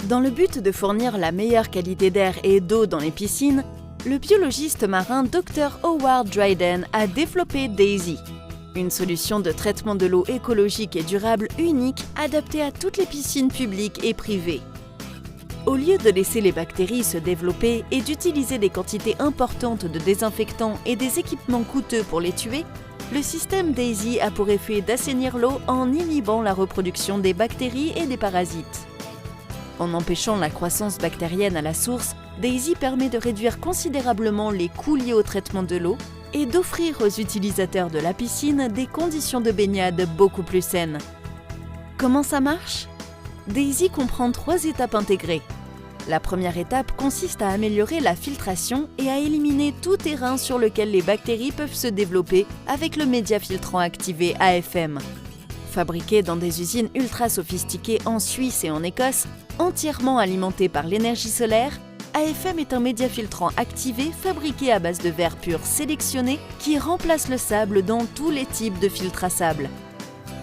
Dans le but de fournir la meilleure qualité d'air et d'eau dans les piscines, le biologiste marin Dr Howard Dryden a développé Daisy, une solution de traitement de l'eau écologique et durable unique adaptée à toutes les piscines publiques et privées. Au lieu de laisser les bactéries se développer et d'utiliser des quantités importantes de désinfectants et des équipements coûteux pour les tuer, le système Daisy a pour effet d'assainir l'eau en inhibant la reproduction des bactéries et des parasites. En empêchant la croissance bactérienne à la source, Daisy permet de réduire considérablement les coûts liés au traitement de l'eau et d'offrir aux utilisateurs de la piscine des conditions de baignade beaucoup plus saines. Comment ça marche ? Daisy comprend 3 étapes intégrées. La première étape consiste à améliorer la filtration et à éliminer tout terrain sur lequel les bactéries peuvent se développer avec le média filtrant activé AFM. Fabriqué dans des usines ultra sophistiquées en Suisse et en Écosse, entièrement alimenté par l'énergie solaire, AFM est un média filtrant activé fabriqué à base de verre pur sélectionné qui remplace le sable dans tous les types de filtres à sable.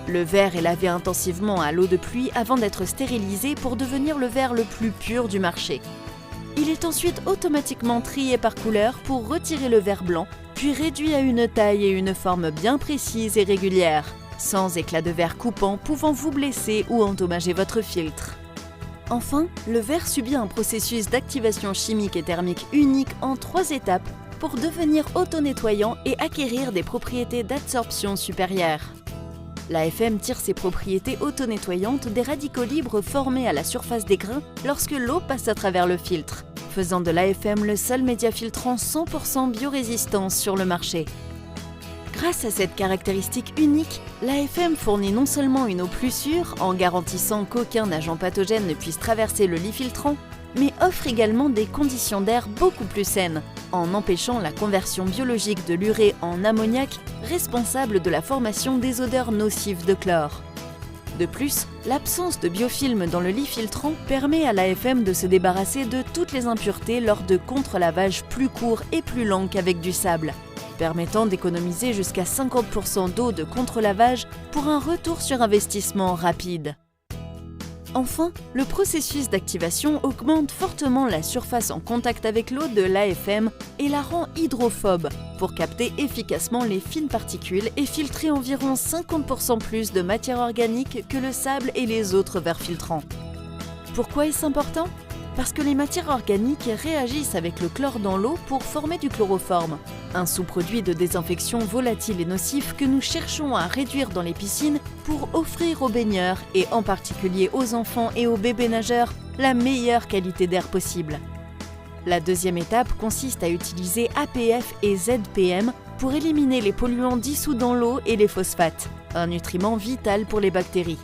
Le verre est lavé intensivement à l'eau de pluie avant d'être stérilisé pour devenir le verre le plus pur du marché. Il est ensuite automatiquement trié par couleur pour retirer le verre blanc, puis réduit à une taille et une forme bien précises et régulières, sans éclat de verre coupant pouvant vous blesser ou endommager votre filtre. Enfin, le verre subit un processus d'activation chimique et thermique unique en 3 étapes pour devenir auto-nettoyant et acquérir des propriétés d'adsorption supérieures. L'AFM tire ses propriétés auto-nettoyantes des radicaux libres formés à la surface des grains lorsque l'eau passe à travers le filtre, faisant de l'AFM le seul média filtrant 100% biorésistant sur le marché. Grâce à cette caractéristique unique, l'AFM fournit non seulement une eau plus sûre en garantissant qu'aucun agent pathogène ne puisse traverser le lit filtrant, mais offre également des conditions d'air beaucoup plus saines, en empêchant la conversion biologique de l'urée en ammoniac, responsable de la formation des odeurs nocives de chlore. De plus, l'absence de biofilm dans le lit filtrant permet à l'AFM de se débarrasser de toutes les impuretés lors de contre-lavages plus courts et plus lents qu'avec du sable, permettant d'économiser jusqu'à 50% d'eau de contre-lavage pour un retour sur investissement rapide. Enfin, le processus d'activation augmente fortement la surface en contact avec l'eau de l'AFM et la rend hydrophobe pour capter efficacement les fines particules et filtrer environ 50% plus de matière organique que le sable et les autres verres filtrants. Pourquoi est-ce important ? Parce que les matières organiques réagissent avec le chlore dans l'eau pour former du chloroforme, un sous-produit de désinfection volatile et nocif que nous cherchons à réduire dans les piscines pour offrir aux baigneurs, et en particulier aux enfants et aux bébés nageurs, la meilleure qualité d'air possible. La deuxième étape consiste à utiliser APF et ZPM pour éliminer les polluants dissous dans l'eau et les phosphates, un nutriment vital pour les bactéries.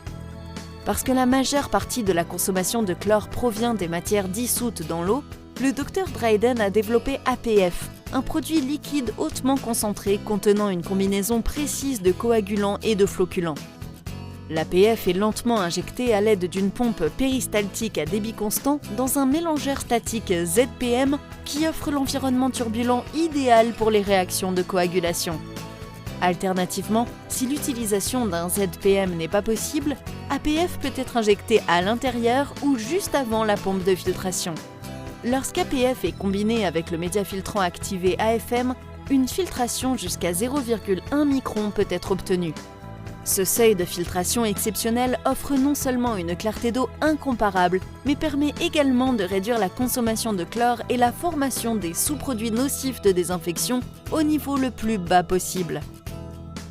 Parce que la majeure partie de la consommation de chlore provient des matières dissoutes dans l'eau, le Dr Dryden a développé APF, un produit liquide hautement concentré contenant une combinaison précise de coagulants et de flocculants. L'APF est lentement injecté à l'aide d'une pompe péristaltique à débit constant dans un mélangeur statique ZPM qui offre l'environnement turbulent idéal pour les réactions de coagulation. Alternativement, si l'utilisation d'un ZPM n'est pas possible, APF peut être injecté à l'intérieur ou juste avant la pompe de filtration. Lorsqu'APF est combiné avec le média filtrant activé AFM, une filtration jusqu'à 0,1 micron peut être obtenue. Ce seuil de filtration exceptionnel offre non seulement une clarté d'eau incomparable, mais permet également de réduire la consommation de chlore et la formation des sous-produits nocifs de désinfection au niveau le plus bas possible.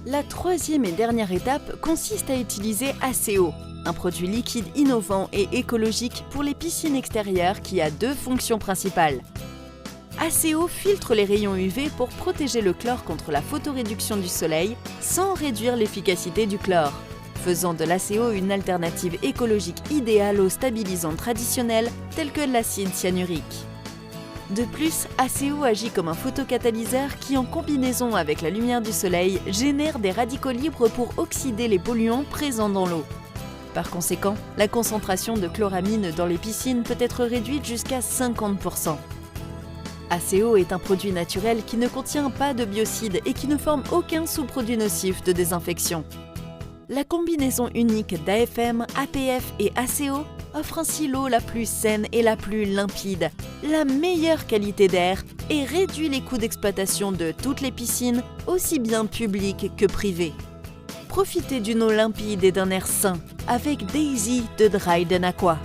La troisième et dernière étape consiste à utiliser ACO, un produit liquide innovant et écologique pour les piscines extérieures qui a 2 fonctions principales. ACO filtre les rayons UV pour protéger le chlore contre la photoréduction du soleil sans réduire l'efficacité du chlore, faisant de l'ACO une alternative écologique idéale aux stabilisants traditionnels tels que l'acide cyanurique. De plus, ACO agit comme un photocatalyseur qui, en combinaison avec la lumière du soleil, génère des radicaux libres pour oxyder les polluants présents dans l'eau. Par conséquent, la concentration de chloramine dans les piscines peut être réduite jusqu'à 50%. ACO est un produit naturel qui ne contient pas de biocides et qui ne forme aucun sous-produit nocif de désinfection. La combinaison unique d'AFM, APF et ACO offre ainsi l'eau la plus saine et la plus limpide, la meilleure qualité d'air et réduit les coûts d'exploitation de toutes les piscines, aussi bien publiques que privées. Profitez d'une eau limpide et d'un air sain avec Daisy de Dryden Aqua.